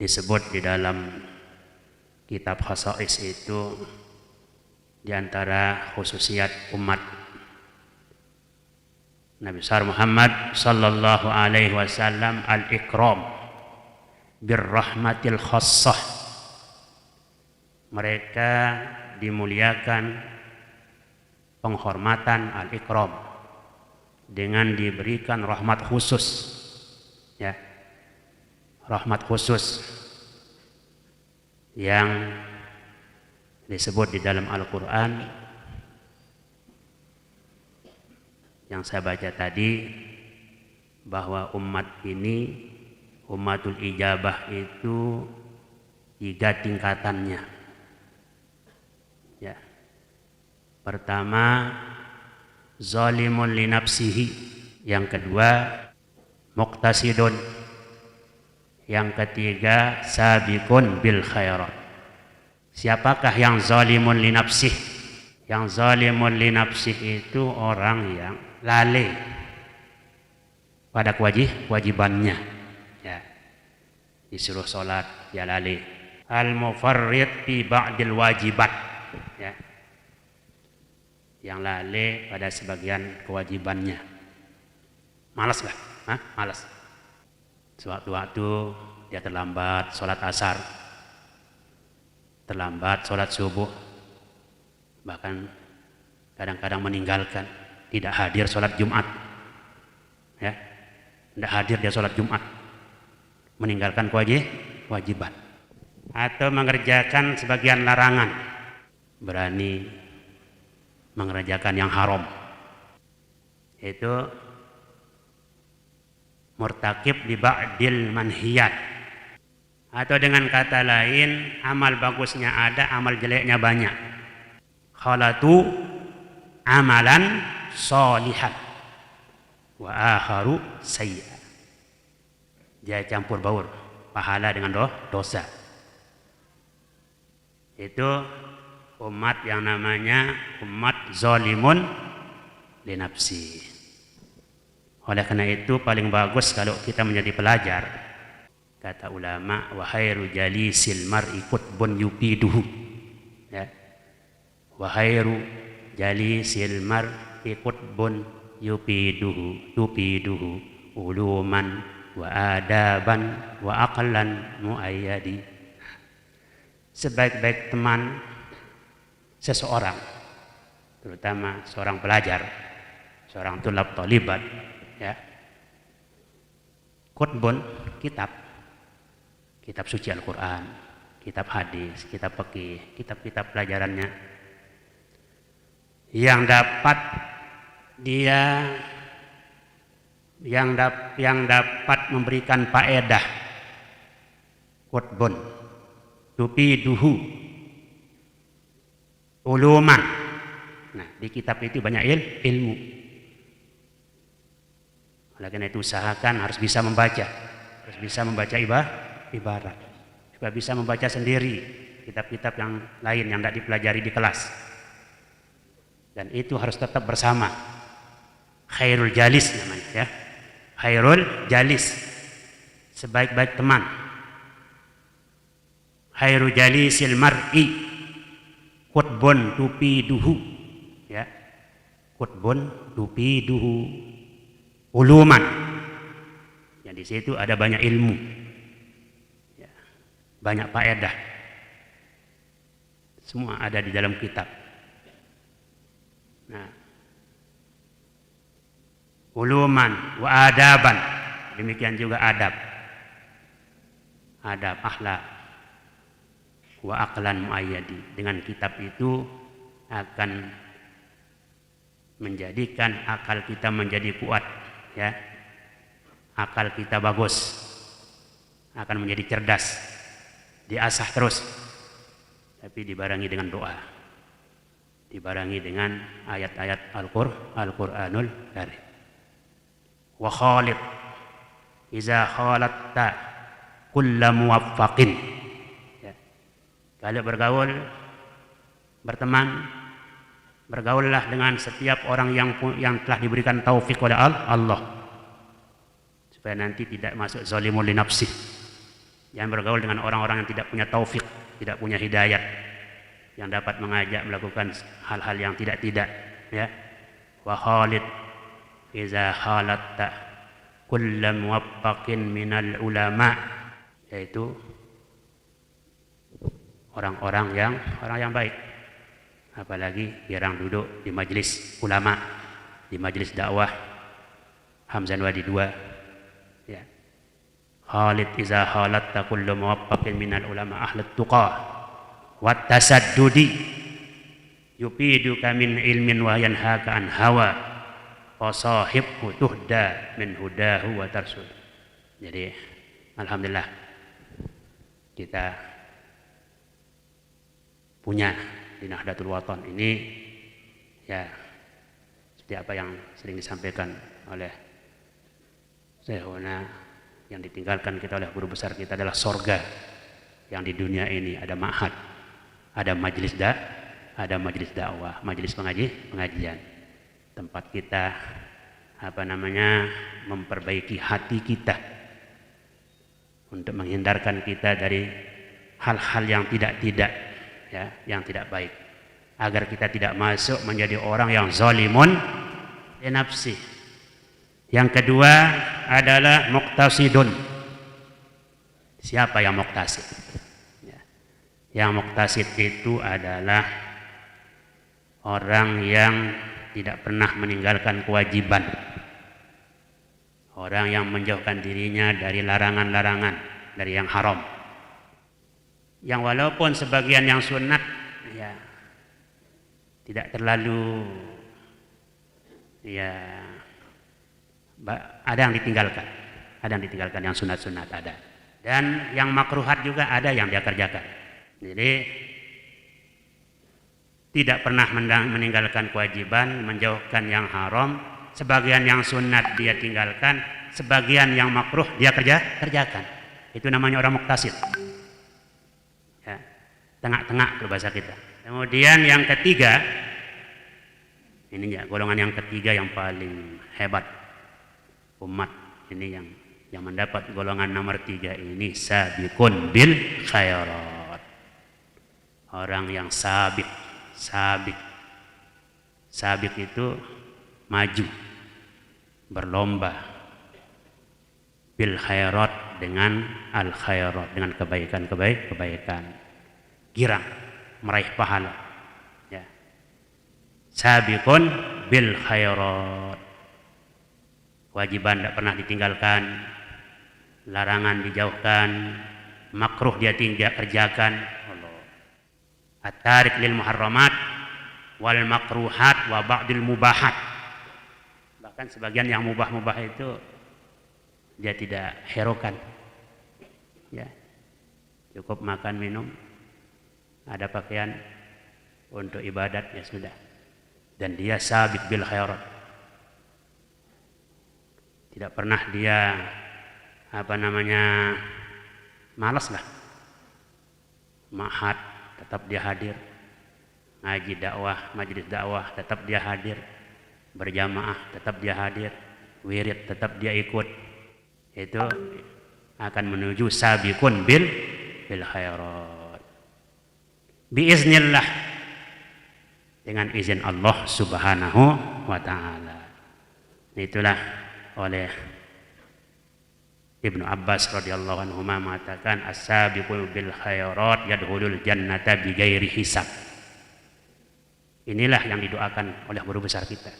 disebut di dalam kitab Khasa'is itu di antara khususiat umat Nabi besar Muhammad sallallahu alaihi wasallam al-ikram birrahmatil khassah. Mereka dimuliakan, penghormatan al-ikram, dengan diberikan rahmat khusus, ya, rahmat khusus yang disebut di dalam Al-Quran yang saya baca tadi, bahwa umat ini, umatul ijabah itu 3 tingkatannya, ya. Pertama, zalimun li nafsihi. Yang kedua, muqtasidun. Yang ketiga, sabiqun bil khairat. Siapakah yang zalimun li nafsih? Yang zalimun li nafsih itu orang yang lalai pada kewajibannya, ya. Disuruh sholat, ya lalai. Al-mufarrid fi ba'dil wajibat, ya. Yang lalai pada sebagian kewajibannya. Malas lah, malas. Sewaktu-waktu dia terlambat sholat asar, terlambat sholat subuh, bahkan kadang-kadang meninggalkan, tidak hadir sholat Jumat, ya, tidak hadir dia sholat Jumat, meninggalkan kewajiban, atau mengerjakan sebagian larangan, berani mengerjakan yang haram, itu murtakib di ba'dil manhiyat. Atau dengan kata lain, amal bagusnya ada, amal jeleknya banyak. Khalatu amalan sholihan wa akharu sayyi'an. Dia campur baur pahala dengan dosa. Itu umat yang namanya umat zalimun li nafsi. Oleh karena itu paling bagus kalau kita menjadi pelajar, kata ulama, wa khairu jalisil mar'i qutbun yufiduhu, ya. Wa khairu jalisil mar'i qutbun yufiduhu uluman wa adaban wa aqlan muayyadi. Sebaik-baik teman seseorang, terutama seorang pelajar, seorang tulab talibat, ya, qutbun, kitab suci Al-Quran, kitab hadis, kitab fikih, kitab-kitab pelajarannya, yang dapat dia yang dapat memberikan faedah. Qutbun tufiduhu uluman. Nah, di kitab itu banyak ilmu. Oleh karena itu usahakan harus bisa membaca, ibarat, juga bisa membaca sendiri kitab-kitab yang lain yang tidak dipelajari di kelas. Dan itu harus tetap bersama. Khairul jalis namanya, ya. Khairul jalis, sebaik-baik teman. Khairul jalisil mar'i qutbun tufiduhu, ya. Qutbun tufiduhu uluman. Yang di situ ada banyak ilmu, ya, banyak faedah. Semua ada di dalam kitab. Nah, uluman wa adaban, demikian juga adab akhlak, wa aqlan muayyadi. Dengan kitab itu akan menjadikan akal kita menjadi kuat, ya. Akal kita bagus, akan menjadi cerdas, diasah terus, tapi dibarengi dengan doa, dibarengi dengan ayat-ayat Al-Qur'anul Karim. Wa khalid iza khalatta kulla muwaffaqin, ya. Kalau berteman, bergaullah dengan setiap orang yang telah diberikan taufik oleh Allah, supaya nanti tidak masuk zalimul li nafsih, Jangan bergaul dengan orang-orang yang tidak punya taufik, tidak punya hidayat, yang dapat mengajak melakukan hal-hal yang tidak-tidak, ya. Wa khalid iza khalatta kulla muwaffaqin minal ulama, yaitu orang yang baik. Apalagi jarang duduk di majelis ulama, di majelis dakwah. Hamzan Wadi 2, ya. Khalid iza khalatta kullu muwaffaqin minal ulama ahlut tuqa wat tasaddudi yufiduka min ilmin wa yanhaka an hawa wa sahibhu tuhda min hudahu wa tarsud. Jadi alhamdulillah kita punya di Nahdlatul Wathon ini, ya, seperti apa yang sering disampaikan oleh Syekhuna, yang ditinggalkan kita oleh guru besar kita adalah sorga yang di dunia ini ada ma'had, ada majelis dakwah, majelis pengajian, tempat kita memperbaiki hati kita untuk menghindarkan kita dari hal-hal yang tidak, ya, yang tidak baik, agar kita tidak masuk menjadi orang yang zalimun li nafsi. Yang kedua adalah muqtasidun. Siapa yang muqtasid? Ya. Yang muqtasid itu adalah orang yang tidak pernah meninggalkan kewajiban, orang yang menjauhkan dirinya dari larangan-larangan, dari yang haram. Yang walaupun sebagian yang sunat, ya, tidak terlalu, ya, ada yang ditinggalkan, yang sunat-sunat ada, dan yang makruhat juga ada yang dia kerjakan. Jadi tidak pernah meninggalkan kewajiban, menjauhkan yang haram, sebagian yang sunat dia tinggalkan, sebagian yang makruh dia kerjakan. Itu namanya orang muqtasid, ya, tengah-tengah berbahasa kita. Kemudian yang ketiga, ini ya, golongan yang ketiga yang paling hebat umat ini, yang mendapat golongan nomor 3 ini, sabiqun bil khairat. Orang yang sabik itu maju, berlomba, bil khairat, dengan al khairat, dengan kebaikan, girang meraih pahala, ya. Sabiqun bil khairat, kewajiban tidak pernah ditinggalkan, larangan dijauhkan, makruh dia kerjakan. At-tarik lil muharramat wal makruhat wa ba'dil mubahat. Bahkan sebagian yang mubah-mubah itu dia tidak herokan, ya, cukup makan minum, ada pakaian untuk ibadat, ya sudah, dan dia sabit bil khairat. Tidak pernah dia malas lah. Ma'had tetap dia hadir, ngaji dakwah, majelis dakwah tetap dia hadir, berjamaah tetap dia hadir, wirid tetap dia ikut. Itu akan menuju sabiqun bil khairat. Biiznillah, dengan izin Allah Subhanahu wa taala. Itulah oleh Ibnu Abbas radhiyallahu anhu mengatakan, as-sabiqu bil khairat yadkhulul jannata bighairi hisab. Inilah yang didoakan oleh guru besar kita,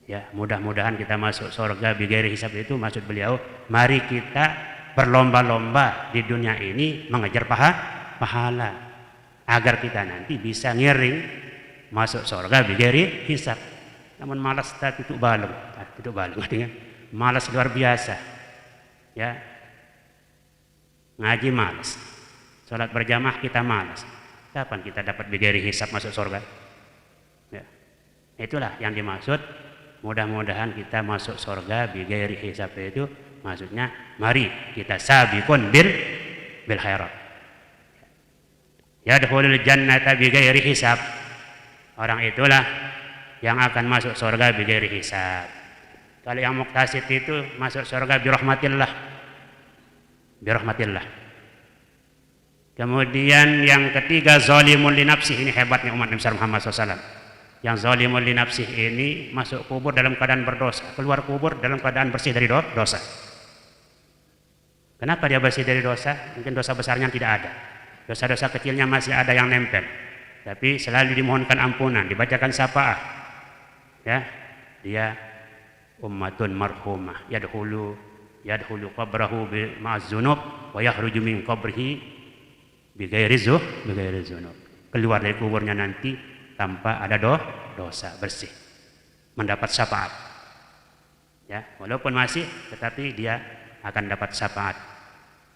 ya, mudah-mudahan kita masuk surga bighairi hisab. Itu maksud beliau, mari kita berlomba-lomba di dunia ini mengejar pahala, agar kita nanti bisa ngiring masuk surga bighairi hisab. Namun malas tak tutup balung, dengan malas luar biasa, ya, ngaji malas, sholat berjamaah kita malas. Kapan kita dapat bighairi hisab masuk surga? Ya. Itulah yang dimaksud, mudah-mudahan kita masuk surga bighairi hisab. Itu maksudnya mari kita sabiqun bil khairat, yadkhulul jannata bighairi hisab. Orang itulah yang akan masuk surga bighairi hisab. Kalau yang muqtasid itu masuk surga birahmatillah. Kemudian yang ketiga, zalimun li nafsih. Ini hebatnya umat Nabi Muhammad SAW. Yang zalimun li nafsih ini masuk kubur dalam keadaan berdosa, keluar kubur dalam keadaan bersih dari dosa. Kenapa dia bersih dari dosa? Mungkin dosa besarnya tidak ada, dosa-dosa kecilnya masih ada yang nempel, tapi selalu dimohonkan ampunan, dibacakan syafaat. Ya, dia ummatun marhumah yadkhulu qabrahu ma'az dzunub wa yakhruju min qabrihi bighairi dzunub. Keluar dari kuburnya nanti tanpa ada dosa, bersih, mendapat syafaat. Ya, walaupun masih, tetapi dia akan dapat syafaat.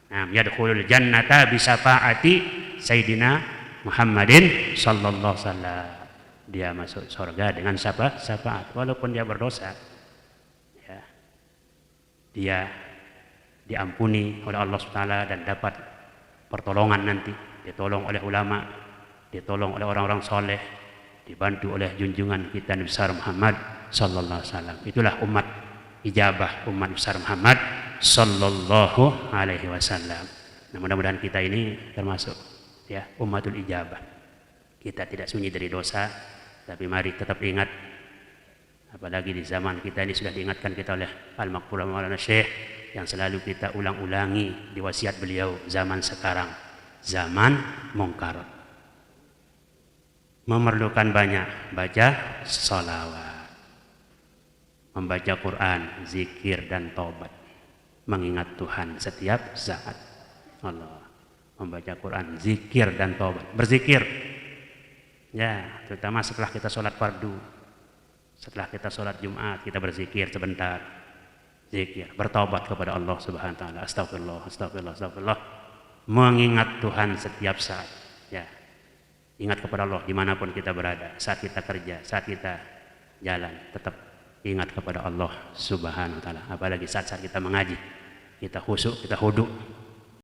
Nah, yadkhulul jannata bi syafaati Sayyidina Muhammadin sallallahu alaihi wasallam. Dia masuk surga dengan syafaat walaupun dia berdosa. Ya. Dia diampuni oleh Allah SWT dan dapat pertolongan nanti, ditolong oleh ulama, ditolong oleh orang-orang soleh, dibantu oleh junjungan kita Nabi besar Muhammad sallallahu alaihi wasallam. Itulah umat ijabah, umat besar Muhammad sallallahu alaihi wasallam. Nah, mudah-mudahan kita ini termasuk ya umatul ijabah. Kita tidak sunyi dari dosa, tapi mari tetap ingat, apalagi di zaman kita ini sudah diingatkan kita oleh Al-Maqfur Maulana Syekh yang selalu kita ulang-ulangi di wasiat beliau, zaman sekarang zaman mungkar, memerlukan banyak baca sholawat, membaca Quran, zikir dan taubat, mengingat Tuhan setiap saat. Allah, membaca Quran, zikir dan taubat, berzikir ya, terutama setelah kita sholat fardu, setelah kita sholat Jumat, kita berzikir sebentar, zikir, bertaubat kepada Allah Subhanahu wa taala, astagfirullah, mengingat Tuhan setiap saat ya. Ingat kepada Allah dimanapun kita berada, saat kita kerja, saat kita jalan, tetap ingat kepada Allah Subhanahu wa taala. Apalagi saat-saat kita mengaji, kita khusyuk, kita huduk